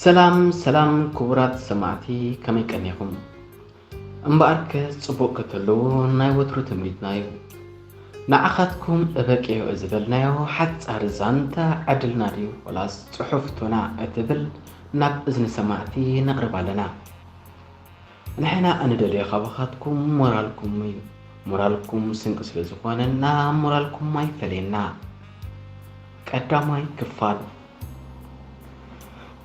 ሰላም ሰላም ክቡራት ሰማዕቲ ከመይ ቀኒኹም እምበኣርከ ጽቡቕ ከተለዎ ናይ ወትሩ ትምኒትናዮ ንዓኻትኩም እበቂዮ ዝበልናዮ ሓጻር ዛንታ ዓድልና ድዩ ወላስ ጽሑፍቶና እትብል ናብ እዝኒ ሰማዕቲ ነቕርብ ኣለና። ንሕና ኣንደልዮ ኻባኻትኩም ሞራልኩም እዩ። ሞራልኩም ስንቂ ስለ ዝኾነና ሞራልኩም ኣይፈለየና። ቀዳማይ ክፋል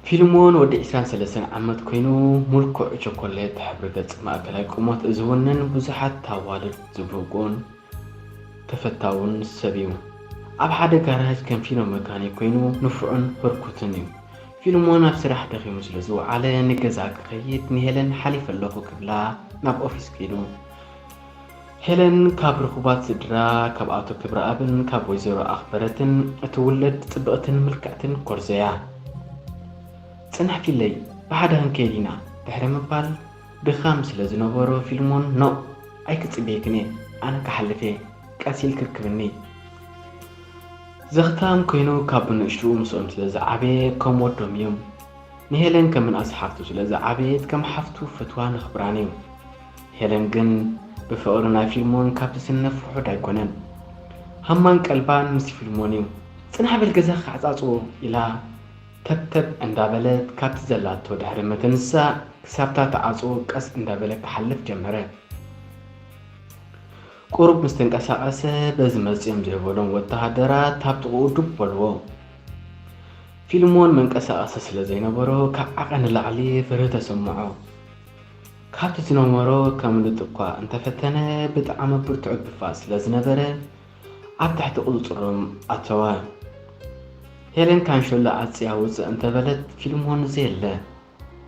ፊልሞን ወዲ 23 ዓመት ኮይኑ ሙልኩዕ ቸኮሌት ሕብሪ ገጽ ማእከላይ ቁመት እዝውንን ብዙሓት ታዋልድ ዝብህጎን ተፈታውን ሰብ እዩ። ኣብ ሓደ ጋራጅ ከም ፊልም መካኒክ ኮይኑ ንፉዕን ህርኩትን እዩ። ፊልሞን ኣብ ስራሕ ደኺሙ ስለ ዝወዓለ ንገዛ ክኸይድ ንሄለን ሓሊፍ ኣለኹ ክብላ ናብ ኦፊስ ከይዱ ሄለን ካብ ርኹባት ስድራ ካብ ኣቶ ክብረ ኣብን ካብ ወይዘሮ ኣኽበረትን እትውለድ ጽብቕትን ምልክዕትን ኮርዘያ ጽናሕ ፊለይ ብሓደ ክንከይድ ድሕሪ ምባል ድኻም ስለ ዝነበሮ ፊልሞን ኖ ኣይክጽበየክኒ ኣነ ክሓልፈ ቀሲል ክርክብኒ ዘኽታም ኮይኑ ካብ ንእሽቱ ምስኦም ስለ ዝዓበየ ከም ወዶም እዮም። ንሄለን ከም ምንኣስ ሓፍቱ ስለ ዝዓበየት ከም ሓፍቱ ፍትዋ ንኽብራን እዩ። ሄለን ግን ብፍቕሪ ናይ ፊልሞን ካብ ዝስነፍ ውሑድ ኣይኮነን። ሃማን ቀልባን ምስ ፊልሞን እዩ። ጽናሕ በል ገዛ ክዓጻጽዎ ኢላ ተብተብ እንዳበለት ካብቲ ዘላቶ ድሕሪ ምትንሳእ ክሳብታ ተዓጽዎ ቀስ እንዳበለ ክሓልፍ ጀመረ። ቁሩብ ምስ ተንቀሳቐሰ በዚ መጺኦም ዝህበሎም ወተሃደራት ኣብ ጥቕኡ ዱብ በልዎ። ፊልሞን መንቀሳቐሰ ስለ ዘይነበሮ ካብ ዓቐን ንላዕሊ ፍርህ ተሰምዖ። ካብቲ ዝነበሮ ከም ልጥ እኳ እንተፈተነ ብጣዕሚ ብርቱዕ ግፋእ ስለ ዝነበረ ኣብ ታሕቲ ቁፅሮም ኣተወ። ሄለን ካንሾላ ኣጽያ ውፅእ እንተበለት ፊልሞን ዘየለ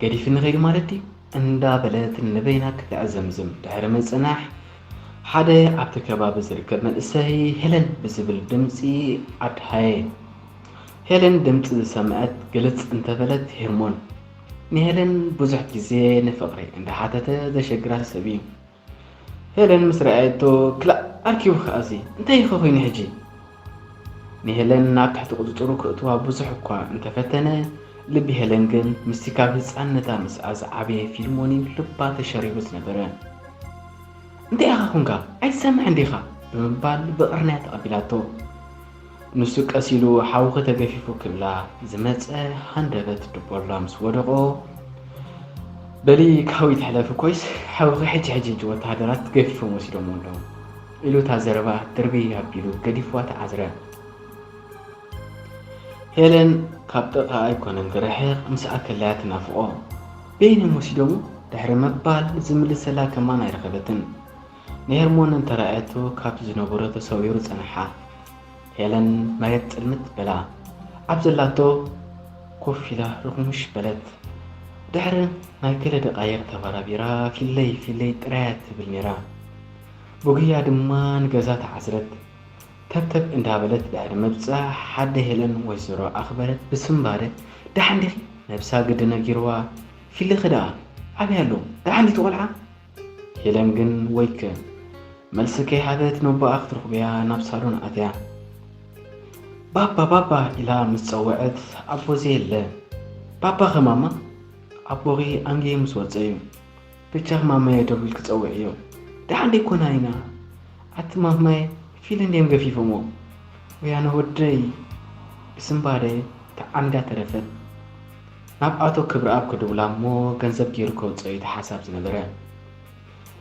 ገዲፍ ንኸይድ ማለት ድዩ እንዳበለት ንበይና ክትዕዘምዝም ድሕሪ ምጽናሕ ሓደ ኣብቲ ከባቢ ዝርከብ መንእሰይ ሄለን ብዝብል ድምፂ ኣድሃየ። ሄለን ድምፂ ዝሰምዐት ግልጽ እንተበለት ሄርሞን ንሄለን ብዙሕ ግዜ ንፍቕሪ እንዳሓተተ ዘሸግራ ሰብ እዩ። ሄለን ምስ ረኣየቶ ክላእ ኣርኪቡ ኸኣዚ እንታይ ኢኸ ኮይኑ ሕጂ ንሄለን ናብ ታሕቲ ቁፅጥሩ ክእትዋ ብዙሕ እኳ እንተፈተነ ልቢ ሄለን ግን ምስቲ ካብ ህፃንነታ ምስኣ ዝዓበየ ፊልሞን ልባ ተሸሪቡ ዝነበረ እንታይ ኢኻ ኹንካ ኣይትሰምዕ እንዲኻ ብምባል ብቕርንያ ተቐቢላቶ ንሱ ቀሲሉ ሓውኺ ተገፊፉ ክብላ ዝመፀ ሃንደበት ድቦላ ምስ ወደቆ በሊ ካዊ ትሕለፊ ኮይስ ሓውኺ ሕጂ ወተሃደራት ገፊፎም ወሲዶም ኣለዉ ኢሉ ታዘረባ ድርቢ ኣቢሉ ገዲፍዋ ተዓዝረ። ሄለን ካብ ጥቓ ኣይኮነን ክርሕቕ ምስኣ ከለያ ትናፍቆ በይኖም ወሲዶሙ ድሕሪ መባል ዝምልሰላ ከማን ኣይረኸበትን። ንሄርሞን እንተረኣየቶ ካብቲ ዝነበሮ ተሰዊሩ ጸንሓ። ሄለን መሬት ጽልምት በላ ኣብ ዘላቶ ኮፍ ኢላ ርኽሙሽ በለት። ድሕሪ ናይ ገለ ደቓይቕ ተባራቢራ ፊለይ ጥራያት ትብል ነይራ። ብጉያ ድማ ንገዛ ተዓዝረት ተብተብ እንዳበለት ድሕሪ ምብጻሕ ሓደ ሄለን ወይዘሮ ኣኽበረት ብስምባደ ዳሓንዲኺ ነብሳ ግዲ ነጊርዋ ፊለ ኽደኣ ዓብይ ኣሎ ዳሓንዲ ትቖልዓ። ሄለን ግን ወይከ መልሲ ከይሃበት ነቦኣ ክትርኽብያ ናብ ሳሎን ኣትያ ባባ ኢላ ምስ ፀውዐት ኣቦ ዘየለ ባባ ኸማማ ኣቦኺ ኣንጌ ምስ ወፀ እዩ ብቻ ማማየ ደውል ክፀውዕ እዩ ዳሓንዲ ይኮና ኢና ኣቲ ማማየ ፊል እንዴም ገፊፎሞ ወያነ ወደይ ብስምባደ ተዓንዳ ተረፈት። ናብ ኣቶ ክብረ ኣብ ክድውላ እሞ ገንዘብ ገይሩ ከውፅኦ እዩ ተሓሳብ ዝነበረ።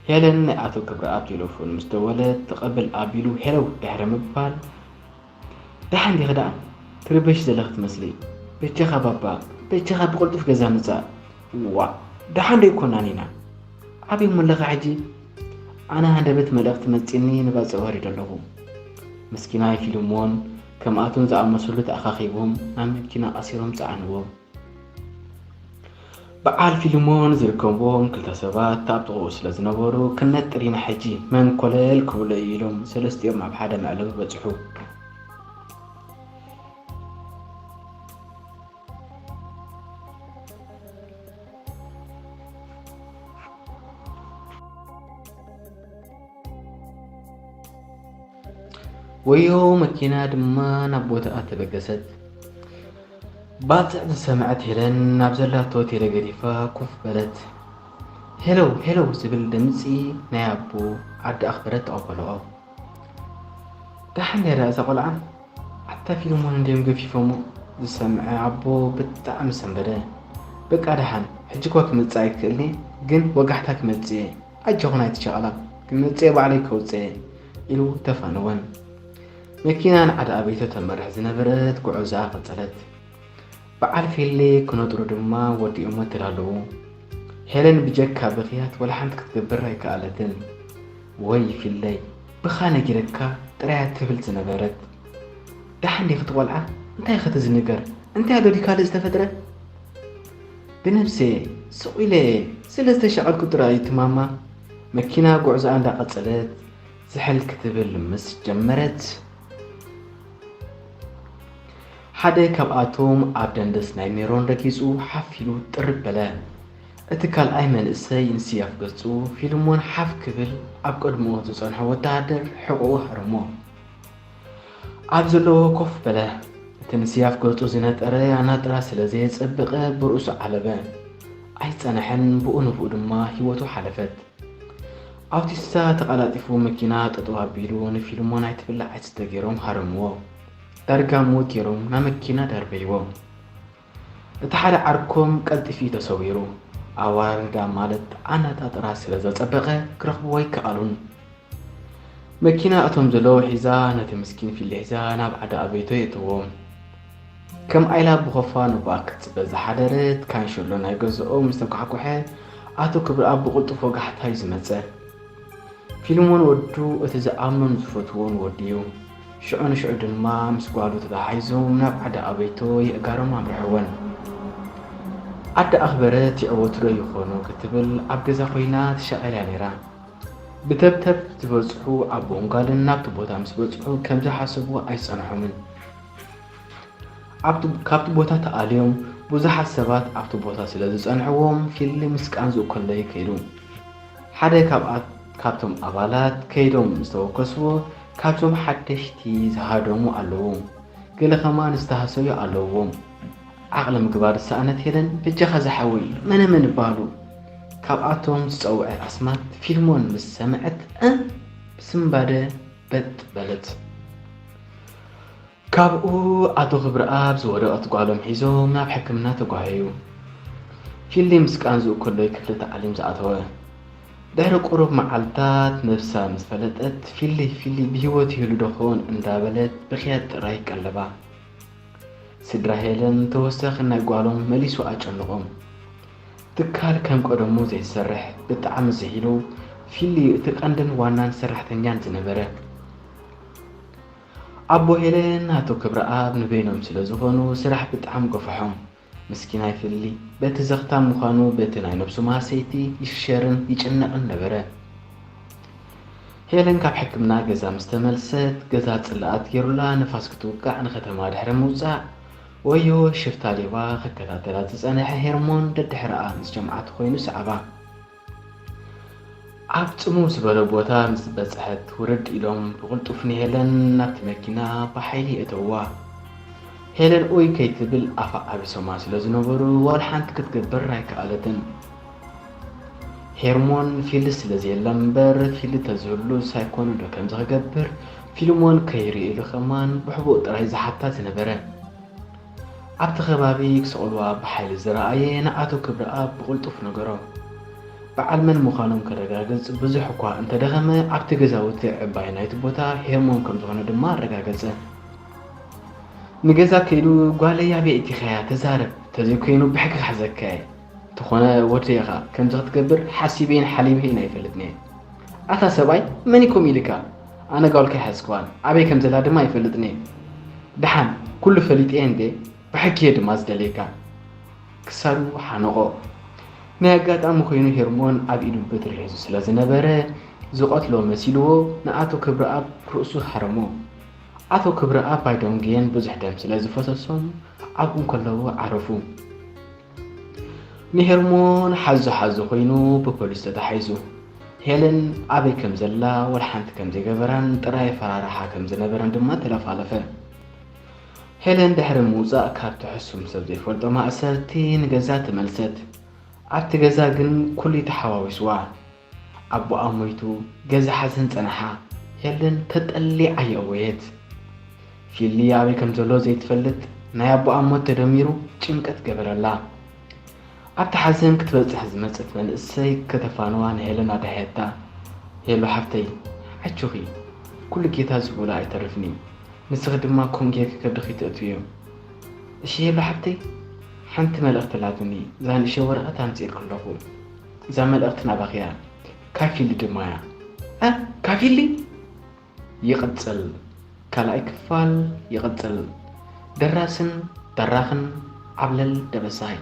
ሄለን ናይ ኣቶ ክብረ ኣብ ቴሌፎን ምስ ደወለት ተቐብል ኣቢሉ ሄለው ድሕሪ ምባል ዳሓንዲ ኽዳኣ ትርበሽ ዘለኽ ትመስሊ በጀኻ ባባ በጀኻ ብቕልጡፍ ገዛ ምጻእ ዋ ዳሓንዲ ይኮናን ኢና ዓብይ መለኻ ሕጂ ኣነ ሃንደበት መልእኽቲ መፂኒ ንባፀ ወሪድ ኣለኹ። ምስኪናይ ፊልሞን ከምኣቶም ዝኣመሰሉ ተኣኻኺቦም ናብ መኪና ኣሲሮም ፀዓንዎም። በዓል ፊልሞን ዝርከብዎም ክልተ ሰባት ኣብ ጥቕኡ ስለ ዝነበሩ ክነጥር ኢና ሕጂ መን ኮለል ክብሎ እዩ ኢሎም ሰለስቲኦም ኣብ ሓደ መዕለዊ በፅሑ። ወዮ መኪና ድማ ናብ ቦታኣ ተበገሰት። ባፅዕ ዝሰምዐት ሄለን ናብ ዘላቶ ቴሌገዲፋ ኮፍ በለት። ሄሎ ሄሎ ዝብል ድምፂ ናይ ኣቦ ዓዲ ኣኽበረት ተቐበልኦ። ዳሓን ነይረ እዛ ቆልዓ ዓታ ፊልሞን እንድዮም ገፊፎሞ ዝሰምዐ ኣቦ ብጣዕሚ ሰንበደ። በቃ ደሓን ሕጂ እኳ ክመፅእ ኣይክእልኒ ግን ወጋሕታ ክመፅእ ኣጀኹን ኣይትሸቐላ ክመፅእ ባዕለይ ከውፅእ ኢሉ ተፋንወን። መኪና ንዓደ ኣበይቶ ተመርሕ ዝነበረት ጉዕዛ ቀፀለት። በዓል ፌሌ ክነጥሩ ድማ ወዲኦሞ ትላለዉ። ሄለን ብጀካ ብኽያት ወላ ሓንቲ ክትገብር ኣይከኣለትን። ወይ ፊለይ ብኻ ነጊረካ ጥራያት ትብል ዝነበረት ዳሓን ዲ ክትቆልዓ እንታይ ኸተ ዝንገር እንታይ ኣሎዲ ካልእ ዝተፈጥረ ብነብሴ ስቑኢለ ስለ ዝተሸቐልኩ ጥራይ ትማማ። መኪና ጉዕዛ እንዳቐፀለት ዝሕል ክትብል ምስ ጀመረት ሓደ ካብኣቶም ኣብ ደንደስ ናይ ሜሮን ረጊፁ ሓፊሉ ጥርብ በለ። እቲ ካልኣይ መንእሰይ ንስያፍ ገጹ ፊልሞን ሓፍ ክብል ኣብ ቅድሚኡ ዝጸንሖ ወታደር ሕቑኡ ሕርሞ ኣብ ዘለዎ ኮፍ በለ። እቲ ንስያፍ ገጹ ዝነጠረ ኣናጥራ ስለ ዘየጸበቐ ብርእሱ ዓለበ። ኣይጸንሐን ብኡ ንብኡ ድማ ህይወቱ ሓለፈት። ኣውቲስታ ተቐላጢፉ መኪና ጠጠው ኣቢሉ ንፊልሞን ኣይትብላዕ ኣይትስተ ገይሮም ሃረምዎ። ዳርጋ ሞት ገይሮም ናብ መኪና ደርበይዎ። እቲ ሓደ ዓርኮም ቀልጢፊ ተሰዊሩ ኣዋርዳ ማለት ኣናጣጥራ ስለ ዘጸበቐ ክረኽብዎ ኣይከኣሉን። መኪና እቶም ዘለዉ ሒዛ ነቲ ምስኪን ፊል ሒዛ ናብ ዓደ ኣበይቶ የእትዎም። ከም ኣይላ ብኸፋ ንባኣ ክትፅበ ዝሓደረት ካንሸሎ ናይ ገዝኦ ምስ ተጓሕጉሐ ኣቶ ክብርኣብ ብቕልጡፍ ወጋሕታ እዩ ዝመፀ። ፊልሞን ወዱ እቲ ዝኣምኖን ዝፈትዎን ወዲዩ ሽዑ ንሽዑ ድማ ምስ ጓሉ ተታሓሒዞም ናብ ዓደ ኣበይቶ የእጋሮም ኣምርሕወን። ዓደ ኣኽበረት ይዕወቱ ዶ ይኾኑ ክትብል ኣብ ገዛ ኮይና ተሸቐልያ ነይራ። ብተብተብ ዝበፅሑ ኣቦን ጓልን ናብቲ ቦታ ምስ በፅሑ ከም ዝሓሰቡ ኣይጸንሖምን። ካብቲ ቦታ ተኣልዮም ብዙሓት ሰባት ኣብቲ ቦታ ስለ ዝጸንሕዎም ፊልም ምስቃን ዝእከሎ ይከይዱ። ሓደ ካብቶም ኣባላት ከይዶም ዝተወከስዎ ካብቶም ሓደሽቲ ዝሃደሙ ኣለዉ። ገለ ኸማን ዝተሃሰዩ ኣለዎም። ዓቕሊ ምግባር ዝሰኣነት ሄለን ብጀኻ ዝሓዊ መነመን ይባሉ። ካብኣቶም ዝፀውዐ ኣስማት ፊልሞን ምስ ሰምዐት ብስምባደ በጥ በለት። ካብኡ ኣቶ ክብርኣብ ዝወደቐት ጓሎም ሒዞም ናብ ሕክምና ተጓሂዩ። ፊልሊ ምስቃን ዝእከሎ ክፍሊ ተዓሊም ዝኣተወ ድሕሪ ቁሩብ መዓልታት ነብሳ ምስ ፈለጠት ፊሊ ብሂወት ይህሉ ዶኾን እንዳበለት ብኽያት ጥራይ ቀለባ። ስድራ ሄለን ተወሳኺ ናይ ጓሎም መሊሱ ኣጨንቖም። ትካል ከም ቀደሙ ዘይሰርሕ ብጣዕሚ ዘሂሉ ፊሊ እቲ ቀንድን ዋናን ሰራሕተኛን ዝነበረ። ኣቦ ሄለን ኣቶ ክብርኣብ ንበይኖም ስለ ዝኾኑ ስራሕ ብጣዕሚ ገፍሖም። ምስኪናይ ፊሊ በቲ ዘኽታ ምዃኑ በቲ ናይ ነብሱ ማሰይቲ ይሽሸርን ይጭነቕን ነበረ። ሄለን ካብ ሕክምና ገዛ ምስ ተመልሰት ገዛ ጽላኣት ገይሩላ ነፋስ ክትውቃዕ ንኸተማ ድሕሪ ምውፃእ ወዮ ሽፍታ ሌባ ክከታተላ ዝጸንሐ ሄርሞን ደድሕሪኣ ምስ ጀምዓት ኮይኑ ሰዕባ። ኣብ ጽሙ ዝበለ ቦታ ምስ በጽሐት ውርድ ኢሎም ብቕልጡፍ ንሄለን ናብቲ መኪና ብሓይሊ እተዋ። ሄለን ኦይ ከይትብል ኣፋ ዓቢሶማ ስለ ዝነበሩ ዋላ ሓንቲ ክትገብር ኣይከኣለትን። ሄርሞን ፊል ስለ ዘየላ እምበር ፊል ተዝህሉ ሳይኮኑ ዶ ከም ዝኽገብር ፊልሞን ከይርኢሉ ኸማን ብሕቡእ ጥራይ ዝሓታ ዝነበረ። ኣብቲ ከባቢ ክሰቕልዋ ብሓይሊ ዝረኣየ ንኣቶ ክብርኣብ ብቕልጡፍ ነገሮ። በዓል መን ምዃኖም ከረጋገጽ ብዙሕ እኳ እንተደኸመ ኣብቲ ገዛውቲ ዕባይ ናይቲ ቦታ ሄርሞን ከም ዝኾነ ድማ ኣረጋገጸ። ንገዛ ከይዱ ጓለይ ኣበይ ኢኻ ተዛረብ ተዘይኮይኑ ብሕጊ ክሕዘካ እንተኾነ ወደኻ ከምዚ ክትገብር ሓሲበይን ሓሊበይን ኣይፈልጥኒ። ኣታ ሰብኣይ መን ኢኩም ኢልካ ኣነ ጋልካ ይሓዝክዋን ኣበይ ከም ዘላ ድማ ኣይፈልጥኒ። ድሓን ኩሉ ፈሊጥየ እንዴ ብሕጊ ድማ ዝደለይካ ክሳዱ ሓነቆ። ናይ ኣጋጣሚ ኮይኑ ሄርሞን ኣብ ኢዱ በትሪ ሒዙ ስለ ዝነበረ ዝቐትሎ መሲልዎ ንኣቶ ክብርኣብ ርእሱ ሓረሞ። ኣቶ ክብርኣብ ባይዶንጌን ብዙሕ ደም ስለ ዝፈሰሶም ኣብኡ ከለዉ ዓረፉ። ንሄርሞን ሓዞ ኮይኑ ብፖሊስ ተታሒዙ። ሄለን ኣበይ ከም ዘላ ወላ ሓንቲ ከም ዘይገበራን ጥራይ ፈራርሓ ከም ዝነበረን ድማ ተለፋለፈ። ሄለን ድሕሪ ምውፃእ ካብ ትሕሱም ሰብ ዘይፈልጦ ማእሰርቲ ንገዛ ተመልሰት። ኣብቲ ገዛ ግን ኩሉ ተሓዋዊስዋ። ኣቦኣ ሞይቱ ገዛ ሓዘን ፀንሓ። ሄለን ተጠሊዓ የእወየት። ፊሊ ኣበይ ከም ዘሎ ዘይትፈልጥ ናይ ኣቦኣ ሞት ተደሚሩ ጭንቀት ገበረላ። ኣብቲ ሓዘን ክትበፅሕ ዝመፀት መንእሰይ ከተፋንዋ ንሄለን ኣድሃየታ። ሄሎ ሓፍተይ ዓችኺ ኩሉ ጌታ ዝብሎ ኣይተርፍኒ ንስኺ ድማ ከምኡ ጌርካ ከብድኺ ትእትዮ። እሺ ሄሎ ሓፍተይ ሓንቲ መልእኽቲ ላትኒ እዛ ንእሽተይ ወረቐት ኣምፂእልክ ኣለኹ። እዛ መልእኽቲ ናባኺ እያ ካፊሊ ድማ እያ ካፊሊ ይቕፅል ካልኣይ ክፋል ይቕፅል ደራስን ደራኽን ዓብለል ደበሳይ